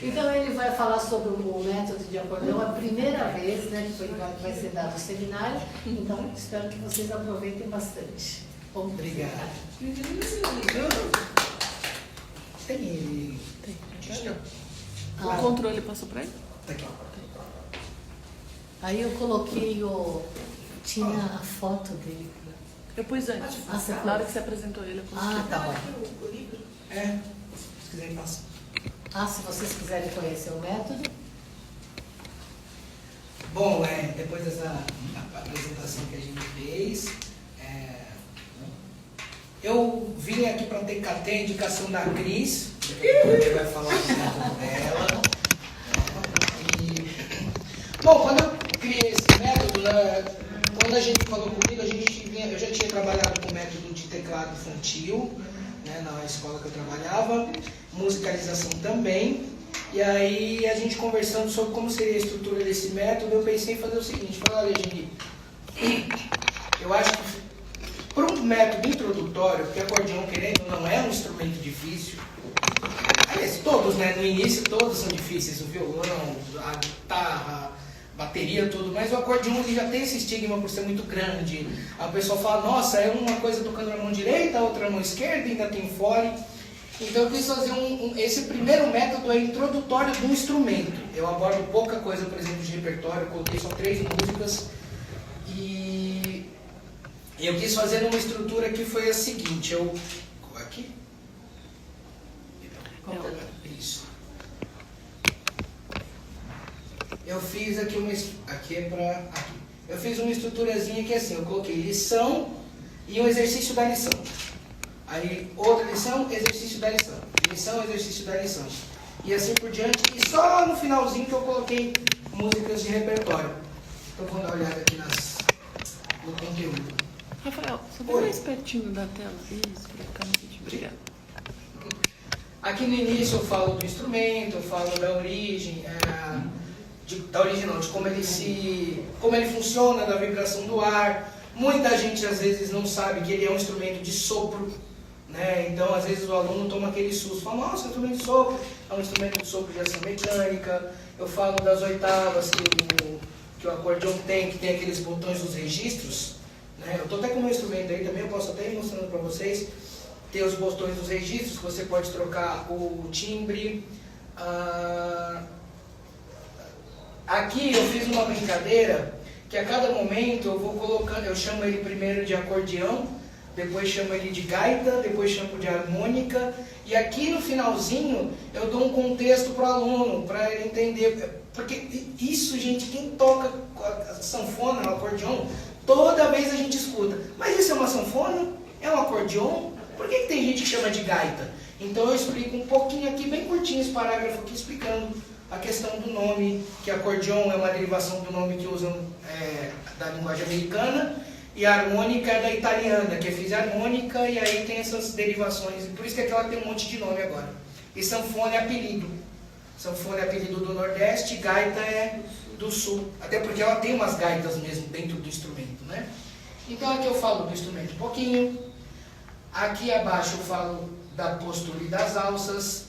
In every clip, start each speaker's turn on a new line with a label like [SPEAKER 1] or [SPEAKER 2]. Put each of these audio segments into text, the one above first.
[SPEAKER 1] Então ele vai falar sobre o método de acordeão a primeira vez, né, que vai ser dado o seminário, então espero que vocês aproveitem bastante. Vamos
[SPEAKER 2] Obrigado. Tem ele.
[SPEAKER 3] Tem.
[SPEAKER 1] Ah,
[SPEAKER 3] O controle passou para ele?
[SPEAKER 2] Tá aqui.
[SPEAKER 1] aí eu coloquei tinha a foto dele.
[SPEAKER 3] Eu pus antes.
[SPEAKER 1] Ah, você
[SPEAKER 3] Na hora que você apresentou ele, eu pus
[SPEAKER 1] Ah,
[SPEAKER 3] aqui.
[SPEAKER 1] tá bom.
[SPEAKER 2] É, se quiserem passar.
[SPEAKER 1] Ah, se vocês quiserem conhecer o método.
[SPEAKER 2] Bom, depois dessa apresentação que a gente fez, eu vim aqui para ter a indicação da Cris, que vai falar do método dela. Bom, quando eu criei esse método, quando a gente falou comigo, eu já tinha trabalhado com o método de teclado infantil, né, na escola que eu trabalhava, musicalização também. E aí a gente conversando sobre como seria a estrutura desse método, eu pensei em fazer o seguinte, olha, Geni, eu acho que para um método introdutório, porque acordeão, querendo ou não, é um instrumento difícil. Aliás, todos, né? No início todos são difíceis, o violão, a guitarra, bateria, tudo, mas o acordeão ele já tem esse estigma por ser muito grande. A pessoa fala, nossa, é uma coisa tocando na mão direita, a outra na mão esquerda, ainda tem fole. Então eu quis fazer esse primeiro método é introdutório do instrumento. Eu abordo pouca coisa, por exemplo, de repertório, eu coloquei só 3 músicas. E eu quis fazer numa estrutura que foi a seguinte, aqui? Isso. Eu fiz aqui eu fiz uma estruturazinha que é assim, eu coloquei lição e um exercício da lição. Aí outra lição, exercício da lição. Lição, exercício da lição. E assim por diante. E só no finalzinho que eu coloquei músicas de repertório. Então vamos dar uma olhada aqui no conteúdo.
[SPEAKER 3] Rafael, só vem mais pertinho da tela. Isso, para ficar no vídeo. Obrigada.
[SPEAKER 2] Aqui no início eu falo do instrumento, eu falo da origem, de como ele funciona, da vibração do ar. Muita gente às vezes não sabe que ele é um instrumento de sopro, né? Então às vezes o aluno toma aquele susto, fala, nossa, instrumento de sopro, é um instrumento de sopro de ação mecânica. Eu falo das oitavas que o acordeão tem, que tem aqueles botões dos registros, né? Eu estou até com o meu instrumento aí também, eu posso até ir mostrando para vocês. Tem os botões dos registros, que você pode trocar o timbre. Aqui eu fiz uma brincadeira, que a cada momento eu vou colocando, eu chamo ele primeiro de acordeão, depois chamo ele de gaita, depois chamo de harmônica, e aqui no finalzinho eu dou um contexto para o aluno, para ele entender, porque isso, gente, quem toca a sanfona, o acordeão, toda vez a gente escuta, mas isso é uma sanfona? É um acordeão? Por que tem gente que chama de gaita? Então eu explico um pouquinho aqui, bem curtinho esse parágrafo aqui, explicando a questão do nome, que acordeão é uma derivação do nome que usam da linguagem americana, e a harmônica é da italiana, que é fisarmônica, e aí tem essas derivações, por isso que aquela tem um monte de nome agora. E sanfona é apelido. Sanfona é apelido do Nordeste, gaita é do Sul, até porque ela tem umas gaitas mesmo dentro do instrumento, né? Então aqui eu falo do instrumento um pouquinho, aqui abaixo eu falo da postura e das alças,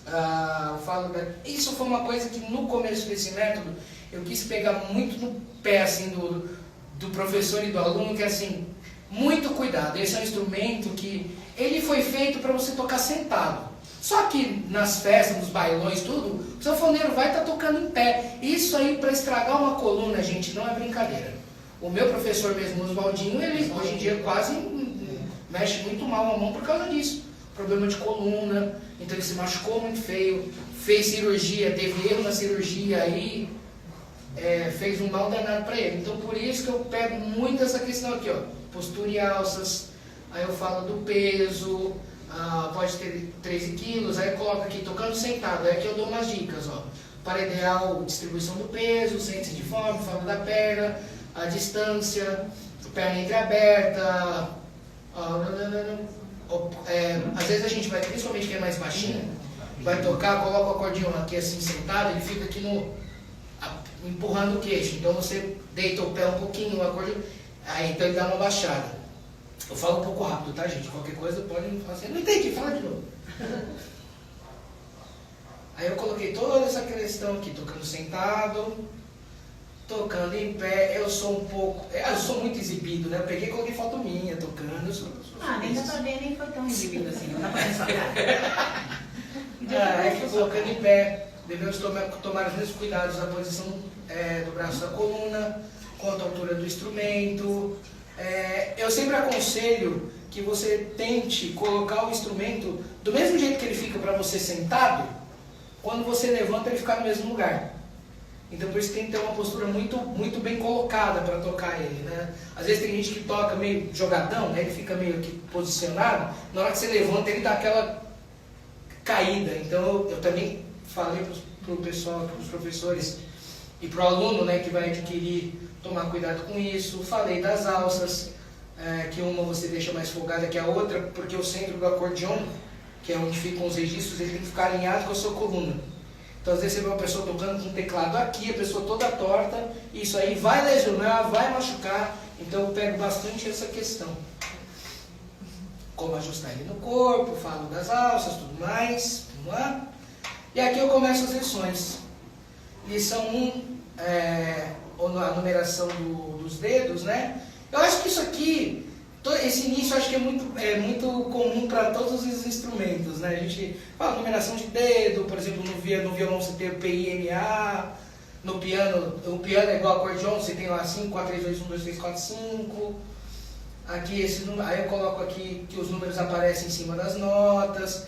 [SPEAKER 2] isso foi uma coisa que no começo desse método eu quis pegar muito no pé assim, do professor e do aluno, que é assim, muito cuidado, esse é um instrumento que ele foi feito para você tocar sentado, só que nas festas, nos bailões, tudo, o sanfoneiro vai estar tocando em pé, isso aí para estragar uma coluna, gente, não é brincadeira. O meu professor mesmo, Oswaldinho, ele hoje em dia quase mexe muito mal a mão por causa disso. Problema de coluna, então ele se machucou muito feio, fez cirurgia, teve erro na cirurgia, aí fez um mal danado para ele. Então por isso que eu pego muito essa questão aqui, ó, postura e alças, aí eu falo do peso, pode ter 13 quilos, aí eu coloco aqui tocando sentado, aí aqui eu dou umas dicas, ó, para ideal distribuição do peso, sente-se de forma, falo da perna, a distância, perna entreaberta, às vezes a gente vai, principalmente quem é mais baixinho, vai tocar, coloca o acordeão aqui assim sentado, ele fica aqui empurrando o queixo, então você deita o pé um pouquinho no acordeão, aí então ele dá uma baixada. Eu falo um pouco rápido, tá, gente? Qualquer coisa pode fazer. Não entendi, fala de novo. Aí eu coloquei toda essa questão aqui, tocando sentado, tocando em pé. Eu sou muito exibido, né? Eu peguei e coloquei foto minha tocando. Eu sou
[SPEAKER 4] nem dá pra ver, nem foi tão exibido assim, não dá pra ver sua cara.
[SPEAKER 2] Aqui colocando em pé, devemos tomar os mesmos cuidados na posição do braço da coluna, quanto à altura do instrumento. Eu sempre aconselho que você tente colocar o instrumento do mesmo jeito que ele fica para você sentado, quando você levanta ele ficar no mesmo lugar. Então por isso tem que ter uma postura muito, muito bem colocada para tocar ele, né? Às vezes tem gente que toca meio jogadão, né? Ele fica meio aqui posicionado, na hora que você levanta ele dá aquela caída. Então eu também falei para o pessoal, para os professores e para o aluno, né, que vai adquirir, tomar cuidado com isso. Falei das alças, que uma você deixa mais folgada que a outra, porque o centro do acordeon, que é onde ficam os registros, ele tem que ficar alinhado com a sua coluna. Então às vezes você vê uma pessoa tocando com o teclado aqui, a pessoa toda torta, isso aí vai lesionar, vai machucar. Então eu pego bastante essa questão. Como ajustar ele no corpo, falo das alças, tudo mais. Vamos lá? E aqui eu começo as lições. Lição 1, a numeração dos dedos, né? Eu acho que isso aqui, esse início, eu acho que é muito comum para todos os instrumentos, né? A gente fala numeração de dedo, por exemplo, no violão você tem o PIMA, no piano, o piano é igual ao acordeon, você tem lá 5, 4, 3, 2, 1, 2, 3, 4, 5. Aqui aí eu coloco aqui que os números aparecem em cima das notas.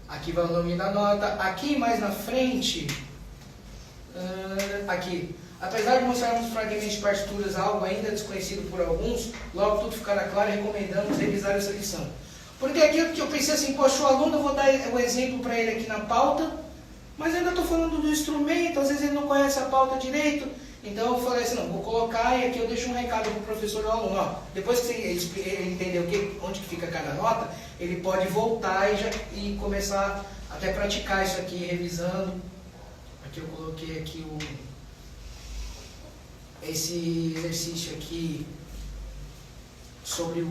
[SPEAKER 2] Aqui vai o nome da nota. Aqui mais na frente, aqui, apesar de mostrarmos fragmentos de partituras, algo ainda desconhecido por alguns, logo tudo ficará claro e recomendamos revisar essa lição. Porque aqui eu pensei assim, poxa, o aluno, eu vou dar o exemplo para ele aqui na pauta, mas ainda estou falando do instrumento, às vezes ele não conhece a pauta direito. Então eu falei assim, não, vou colocar e aqui eu deixo um recado para o professor e ao aluno. Ó, depois que ele entender onde que fica cada nota, ele pode voltar e começar até praticar isso aqui, revisando. Aqui eu coloquei aqui esse exercício aqui sobre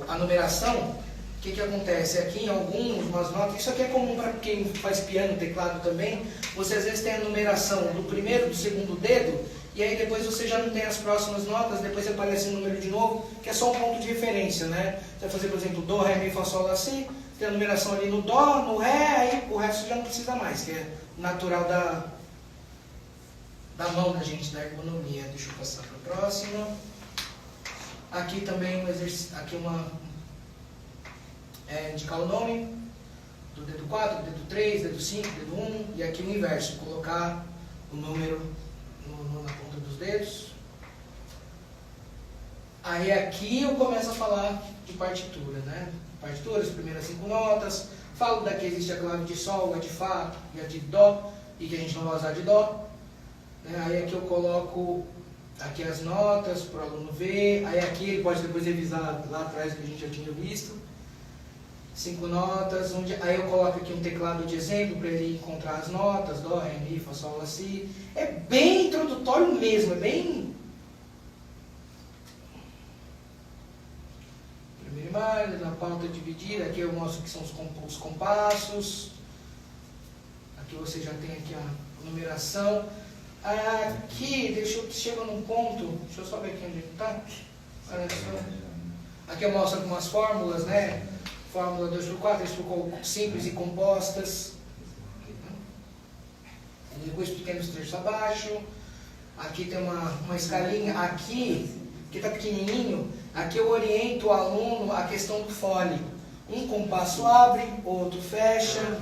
[SPEAKER 2] a numeração. O que acontece? Aqui em algumas notas, isso aqui é comum para quem faz piano, teclado também, você às vezes tem a numeração do primeiro, do segundo dedo, e aí depois você já não tem as próximas notas, depois aparece o número de novo, que é só um ponto de referência, né? Você vai fazer, por exemplo, Dó, Ré, Mi, Fá, Sol, Lá, Si, tem a numeração ali no Dó, no Ré, aí o resto já não precisa mais, que é natural da mão da gente, da ergonomia. Deixa eu passar para a próxima. Aqui também um exercício, aqui indicar o nome do dedo 4, dedo 3, dedo 5, dedo 1, e aqui o inverso, colocar o número na ponta dos dedos. Aí aqui eu começo a falar de partitura, né? Partituras, primeiras 5 notas, falo daqui existe a clave de Sol, a de Fá e a de Dó, e que a gente não vai usar de Dó. Aí aqui eu coloco aqui as notas para o aluno ver, aí aqui ele pode depois revisar lá atrás o que a gente já tinha visto. 5 notas, aí eu coloco aqui um teclado de exemplo para ele encontrar as notas, Dó, Ré, Mi, Fá, Sol, Lá, Si. É bem introdutório mesmo, é bem... Primeiro imagem, na pauta dividida, aqui eu mostro que são os compassos. Aqui você já tem aqui a numeração. Aqui, chega num ponto, deixa eu só ver aqui onde está. Olha só. Aqui eu mostro algumas fórmulas, né? Fórmula 2/4, isso ficou simples e compostas. E depois pequenos trechos abaixo. Aqui tem uma escalinha. Aqui, que está pequenininho, aqui eu oriento o aluno a questão do fole. Um compasso abre, outro fecha.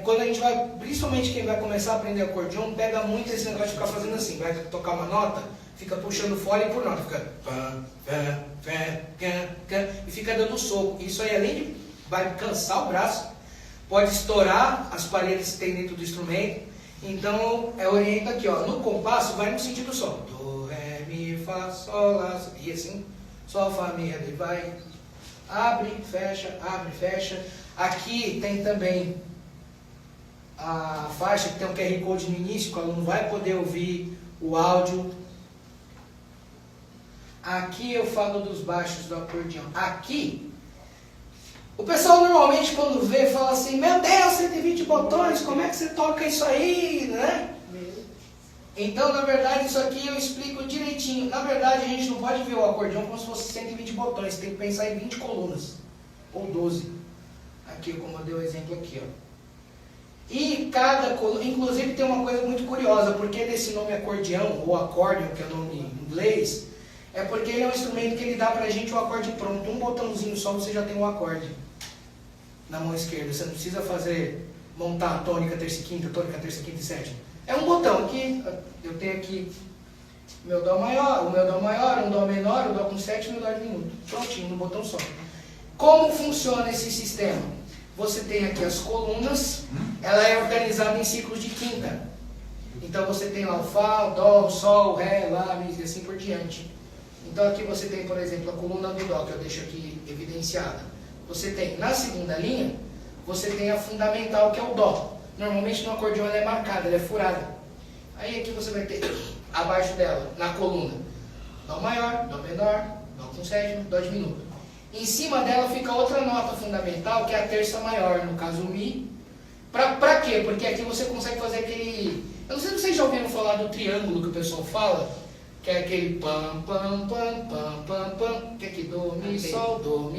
[SPEAKER 2] Quando a gente vai, principalmente quem vai começar a aprender acordeon, pega muito esse negócio de ficar fazendo assim, vai tocar uma nota, fica puxando fole por nota, fica e fica dando soco. Isso aí, além de vai cansar o braço, pode estourar as paredes que tem dentro do instrumento. Então eu oriento aqui, ó, no compasso vai no sentido só, Dó, Ré, Mi, Fá, Sol, Lá, e assim, Sol, Fá, Mi, Ré, vai, abre, fecha. Aqui tem também a faixa que tem um QR Code no início, que o aluno vai poder ouvir o áudio. Aqui eu falo dos baixos do acordeão. Aqui O pessoal normalmente quando vê fala assim, meu Deus, 120 botões, como é que você toca isso aí, né? Então, na verdade, isso aqui eu explico direitinho. Na verdade, a gente não pode ver o acordeão como se fosse 120 botões, tem que pensar em 20 colunas, ou 12. Aqui, como eu dei o exemplo aqui, ó. E cada coluna, inclusive tem uma coisa muito curiosa, porque desse nome acordeão, ou acórdion, que é o nome em inglês, é porque ele é um instrumento que ele dá pra gente o acorde pronto. Um botãozinho só você já tem um acorde na mão esquerda. Você não precisa montar a tônica, terça e quinta, e sétima. É um botão que eu tenho aqui meu Dó maior, o meu Dó maior, um Dó menor, o Dó com sétima e o Dó diminuto. Prontinho, num botão só. Como funciona esse sistema? Você tem aqui as colunas, ela é organizada em ciclos de quinta. Então você tem lá o Fá, o Dó, o Sol, o Ré, Lá, Mi e assim por diante. Então aqui você tem, por exemplo, a coluna do Dó, que eu deixo aqui evidenciada. Você tem, na segunda linha, você tem a fundamental, que é o Dó. Normalmente no acordeão ela é marcada, ela é furada. Aí aqui você vai ter, abaixo dela, na coluna, Dó maior, Dó menor, Dó com sétima, Dó diminuto. Em cima dela fica outra nota fundamental, que é a terça maior, no caso o Mi. Pra quê? Porque aqui você consegue fazer aquele... Eu não sei se vocês já ouviram falar do triângulo que o pessoal fala, que é aquele pam, pam, pam, pam, pam, pam, que é aqui do, mi, sol, do,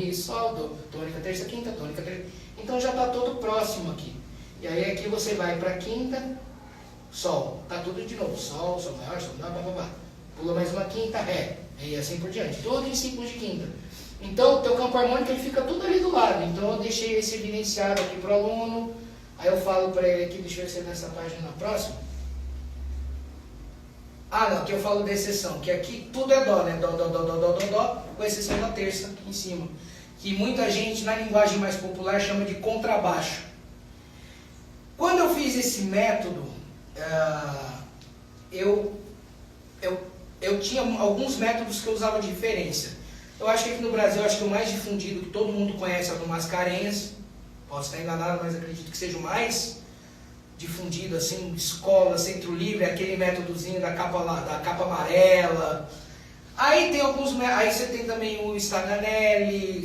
[SPEAKER 2] tônica, terça, quinta, tônica, terça. Então já está todo próximo aqui. E aí aqui você vai para quinta, sol, tá tudo de novo, sol maior, sol menor, blá. Pula mais uma quinta, ré, e assim por diante, tudo em ciclos de quinta. Então o teu campo harmônico ele fica tudo ali do lado. Então eu deixei esse evidenciado aqui para o aluno, aí eu falo para ele aqui, deixa eu ver se é nessa página na próxima. Ah, não, aqui eu falo da exceção, que aqui tudo é Dó, né? Dó, com exceção da terça aqui em cima. Que muita gente, na linguagem mais popular, chama de contrabaixo. Quando eu fiz esse método, eu tinha alguns métodos que eu usava de referência. Eu acho que aqui no Brasil, acho que o mais difundido, que todo mundo conhece, é o do Mascarenhas. Posso estar enganado, mas acredito que seja o mais difundido, assim, escola, centro livre, aquele métodozinho da capa amarela. Aí tem aí você tem também o Staganelli,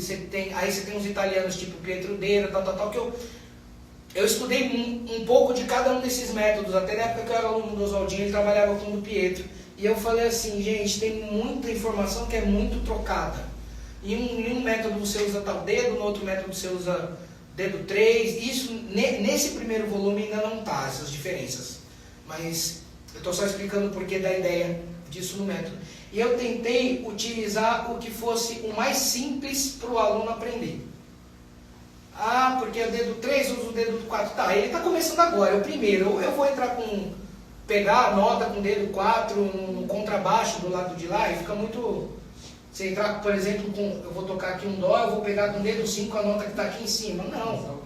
[SPEAKER 2] aí você tem uns italianos tipo Pietro Dera, tal, que eu estudei um pouco de cada um desses métodos, até na época que eu era aluno do Oswaldinho, ele trabalhava com o Pietro. E eu falei assim, gente, tem muita informação que é muito trocada. Em um método você usa tal dedo, no outro método você usa dedo 3, isso nesse primeiro volume ainda não está, essas diferenças. Mas eu estou só explicando o porquê da ideia disso no método. E eu tentei utilizar o que fosse o mais simples para o aluno aprender. Ah, porque o dedo 3 usa o dedo 4. Tá, ele está começando agora, é o primeiro. Eu vou entrar pegar a nota com o dedo 4 no contrabaixo do lado de lá e fica muito... Se entrar, por exemplo, eu vou tocar aqui um Dó, eu vou pegar com o dedo 5 a nota que está aqui em cima. Não.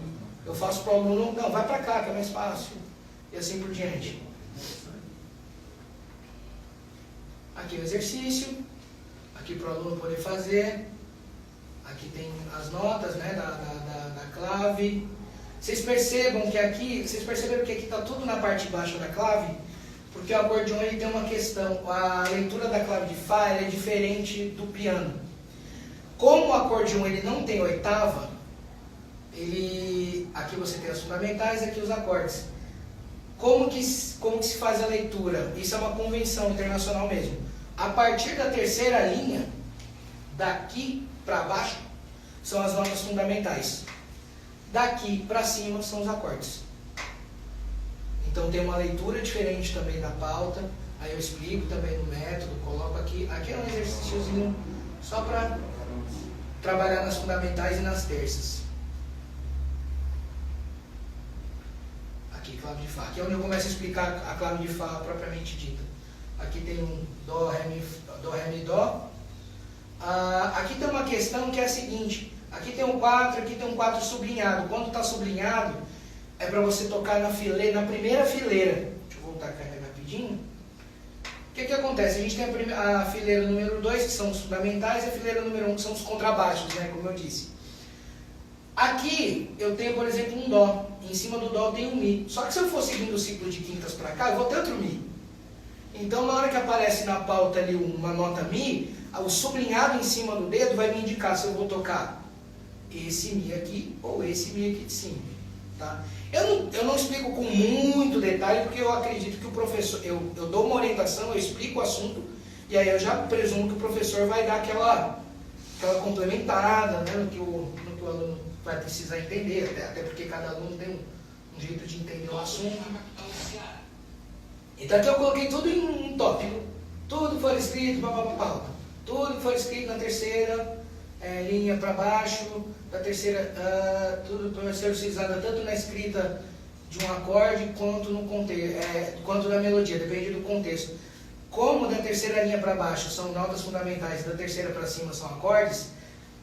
[SPEAKER 2] Eu faço para o aluno, não, vai para cá, que é mais fácil. E assim por diante. Aqui o exercício. Aqui para o aluno poder fazer. Aqui tem as notas, né, da clave. Vocês percebam que aqui, está tudo na parte de baixo da clave? Porque o acordeon ele tem uma questão, a leitura da clave de Fá é diferente do piano. Como o acordeon ele não tem oitava, aqui você tem as fundamentais, aqui os acordes. Como que se faz a leitura? Isso é uma convenção internacional mesmo. A partir da terceira linha, daqui para baixo, são as notas fundamentais. Daqui para cima são os acordes. Então tem uma leitura diferente também da pauta, aí eu explico também no método, coloco aqui. Aqui é um exercíciozinho só para trabalhar nas fundamentais e nas terças. Aqui, clave de Fá. Aqui é onde eu começo a explicar a clave de Fá propriamente dita. Aqui tem um Dó, Ré, Mi, Dó. Aqui tem uma questão que é a seguinte. Aqui tem um 4, aqui tem um 4 sublinhado. Quando está sublinhado, é para você tocar na primeira fileira. Deixa eu voltar aqui rapidinho. O que acontece? A gente tem a fileira número 2, que são os fundamentais, e a fileira número 1, que são os contrabaixos, né, como eu disse. Aqui eu tenho, por exemplo, um Dó. Em cima do Dó tem um Mi. Só que se eu for seguindo o ciclo de quintas para cá, eu vou ter outro Mi. Então, na hora que aparece na pauta ali uma nota Mi, o sublinhado em cima do dedo vai me indicar se eu vou tocar esse Mi aqui ou esse Mi aqui de cima. Tá? Eu não explico com muito detalhe, porque eu acredito que o professor, eu dou uma orientação, eu explico o assunto, e aí eu já presumo que o professor vai dar aquela complementada, né, no que o aluno vai precisar entender, até porque cada aluno tem um jeito de entender o assunto. Então aqui eu coloquei tudo em um tópico, tudo que for escrito, tudo que for escrito na terceira linha para baixo, da terceira, tudo para ser utilizado tanto na escrita de um acorde quanto no contexto, quanto na melodia, depende do contexto. Como da terceira linha para baixo são notas fundamentais, da terceira para cima são acordes,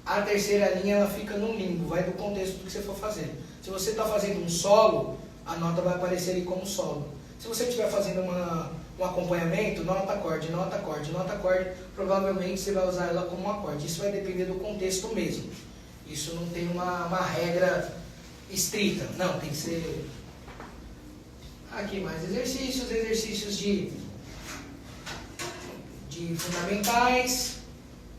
[SPEAKER 2] a terceira linha ela fica num limbo, vai do contexto do que você for fazer. Se você está fazendo um solo, a nota vai aparecer ali como solo. Se você estiver fazendo um acompanhamento, nota, acorde, nota, acorde, nota, acorde, provavelmente você vai usar ela como um acorde. Isso vai depender do contexto mesmo. Isso não tem uma regra estrita. Não, tem que ser... Aqui mais exercícios de fundamentais.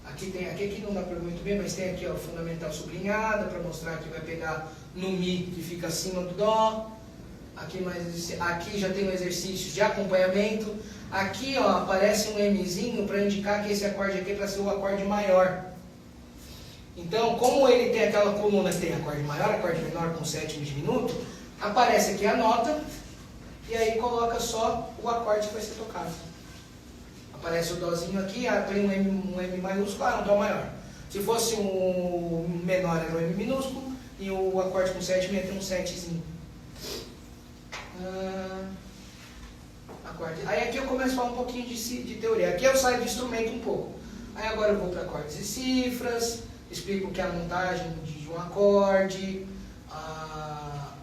[SPEAKER 2] Aqui não dá para ver muito bem, mas tem aqui ó, fundamental sublinhada, para mostrar que vai pegar no Mi, que fica acima do Dó. Aqui já tem um exercício de acompanhamento. Aqui ó, aparece um Mzinho para indicar que esse acorde aqui é para ser o acorde maior. Então, como ele tem aquela coluna que tem acorde maior, acorde menor com sétimos de minuto, aparece aqui a nota e aí coloca só o acorde que vai ser tocado. Aparece o Dózinho aqui, tem um M maiúsculo, um Dó maior. Se fosse um menor, era um M minúsculo, e o acorde com sétima ia ter um sétzinho. Acorde. Aí aqui eu começo a falar um pouquinho de teoria. Aqui eu saio de instrumento um pouco. Aí agora eu vou para acordes e cifras, explico o que é a montagem de um acorde.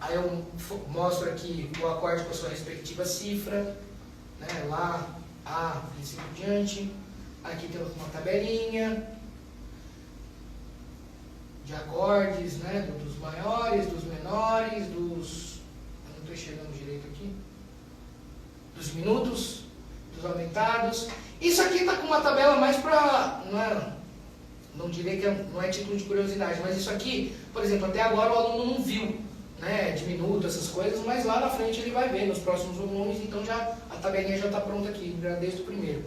[SPEAKER 2] Aí eu mostro aqui o acorde com a sua respectiva cifra, né, Lá, A, e assim por diante. Aqui tem uma tabelinha de acordes, né, dos maiores, dos menores, dos... Eu não estou enxergando direito aqui. Dos minutos, dos aumentados. Isso aqui está com uma tabela mais para... Não direi que não é título de curiosidade, mas isso aqui, por exemplo, até agora o aluno não viu, né, de minuto, essas coisas, mas lá na frente ele vai ver nos próximos volumes, então a tabelinha já está pronta aqui, já desde o primeiro.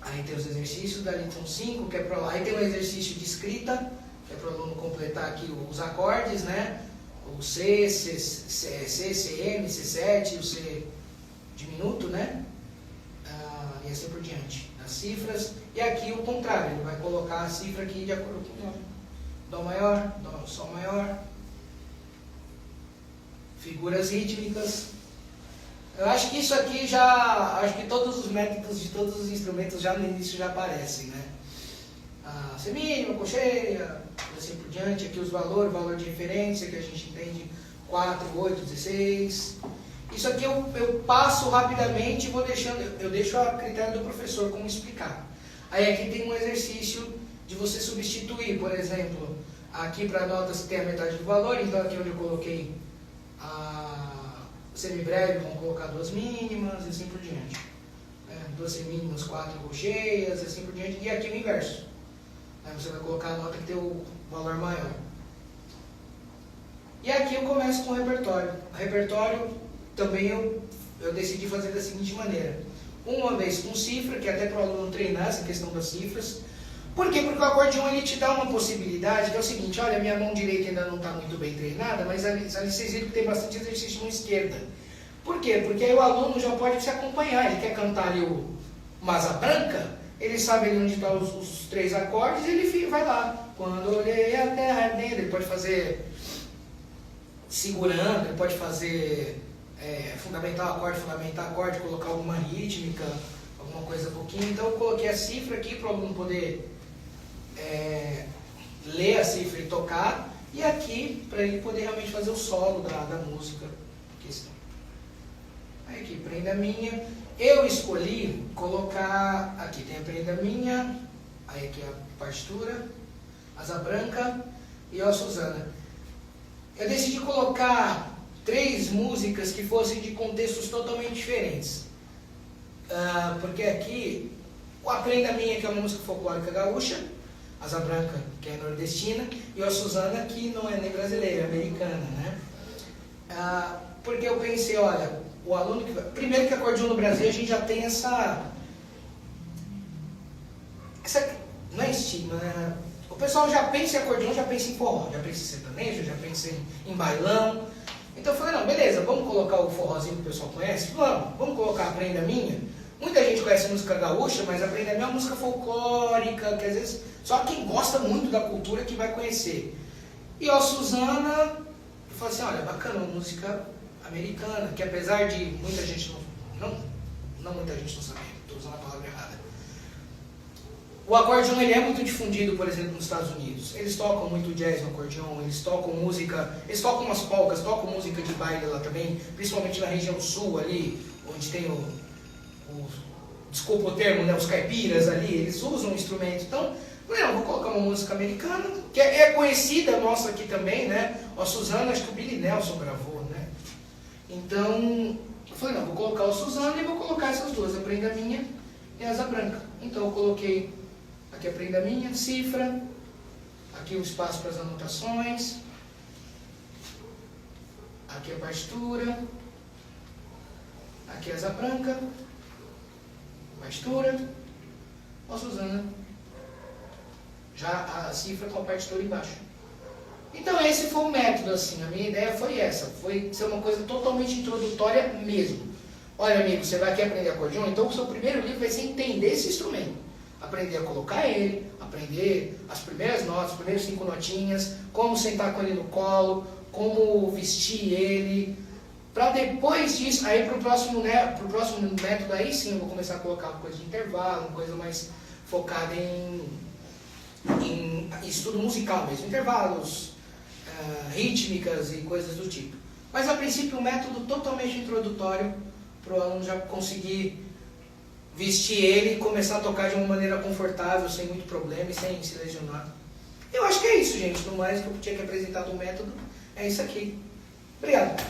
[SPEAKER 2] Aí tem os exercícios, dali são 5, que é para lá. Aí tem um exercício de escrita, que é para o aluno completar aqui os acordes, né? O C, CM, C7, o C de minuto, né? E assim por diante. As cifras. E aqui o contrário, ele vai colocar a cifra aqui de acordo com o Dó maior, Dó, Sol maior. Figuras rítmicas. Eu acho que isso aqui acho que todos os métodos de todos os instrumentos já no início já aparecem, né? Semínima, colcheia, assim por diante. Aqui os valores, valor de referência que a gente entende, 4, 8, 16. Isso aqui eu passo rapidamente e vou deixando, eu deixo a critério do professor como explicar. Aí aqui tem um exercício de você substituir, por exemplo, aqui para notas que tem a metade do valor, então aqui onde eu coloquei semibreve, vamos colocar 2 mínimas e assim por diante. 2 semínimas, 4 colcheias e assim por diante. E aqui o inverso. Aí você vai colocar a nota que tem o valor maior. E aqui eu começo com o repertório. O repertório também eu decidi fazer da seguinte maneira. Uma vez com cifra, que até para o aluno treinar essa questão das cifras. Por quê? Porque o acordeão ele te dá uma possibilidade, que é o seguinte, olha, minha mão direita ainda não está muito bem treinada, mas ali vocês viram que tem bastante exercício na mão esquerda. Por quê? Porque aí o aluno já pode se acompanhar, ele quer cantar ali o Asa Branca, ele sabe ali onde estão os 3 acordes e ele vai lá. Quando olhei a terra ardendo, ele pode fazer segurando, ele pode fazer fundamental, acorde, colocar alguma rítmica, alguma coisa um pouquinho. Então eu coloquei a cifra aqui para o aluno poder ler a cifra e tocar, e aqui para ele poder realmente fazer o solo da música. Aí aqui, prenda minha. Eu escolhi colocar, aqui tem a prenda minha, aí aqui a partitura, Asa Branca e ó Suzana. Eu decidi colocar 3 músicas que fossem de contextos totalmente diferentes. Porque aqui, a Prenda Minha, que é uma música folclórica gaúcha, Asa Branca, que é nordestina, e a Suzana, que não é nem brasileira, é americana, né? Porque eu pensei, olha, o aluno que vai... Primeiro que acordeon no Brasil, a gente já tem essa não é estigma, né? O pessoal já pensa em acordeon, já pensa em forró, já pensa em sertanejo, já pensa em bailão. Então eu falei, não, beleza, vamos colocar o forrozinho que o pessoal conhece? Vamos colocar a Prenda Minha. Muita gente conhece música gaúcha, mas a Prenda Minha é uma música folclórica, que às vezes só quem gosta muito da cultura que vai conhecer. E a Suzana, eu falei assim, olha, bacana, uma música americana, que apesar de muita gente não muita gente não saber, estou usando a palavra errada. O acordeon ele é muito difundido, por exemplo, nos Estados Unidos. Eles tocam muito jazz no acordeon, eles tocam música, eles tocam umas polcas, tocam música de baile lá também, principalmente na região sul ali, onde tem desculpa o termo, né, os caipiras ali, eles usam o instrumento. Então, não, vou colocar uma música americana, que é conhecida nossa aqui também, né? A Suzana, acho que o Billy Nelson gravou, né? Então, eu falei, não, vou colocar o Suzana e vou colocar essas duas, a Prenda Minha e a Asa Branca. Então eu coloquei aqui a Prenda Minha, cifra, aqui o espaço para as anotações, aqui a partitura, aqui a Asa Branca, partitura, a Suzana, já a cifra com a partitura embaixo. Então esse foi o método, assim, a minha ideia foi essa, foi ser uma coisa totalmente introdutória mesmo. Olha, amigo, você vai aqui aprender acordeon, então o seu primeiro livro vai ser entender esse instrumento. Aprender a colocar ele, aprender as primeiras notas, as primeiras 5 notinhas, como sentar com ele no colo, como vestir ele, para depois disso, aí pro próximo método, aí sim eu vou começar a colocar uma coisa de intervalo, uma coisa mais focada em estudo musical mesmo, intervalos, rítmicas e coisas do tipo. Mas a princípio um método totalmente introdutório para o aluno já conseguir vestir ele e começar a tocar de uma maneira confortável, sem muito problema e sem se lesionar. Eu acho que é isso, gente. No mais que eu tinha que apresentar do método, é isso aqui. Obrigado.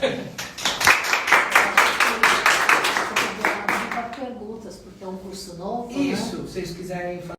[SPEAKER 1] Perguntas, porque é um curso novo,
[SPEAKER 2] Isso,
[SPEAKER 1] né?
[SPEAKER 2] se vocês quiserem falar.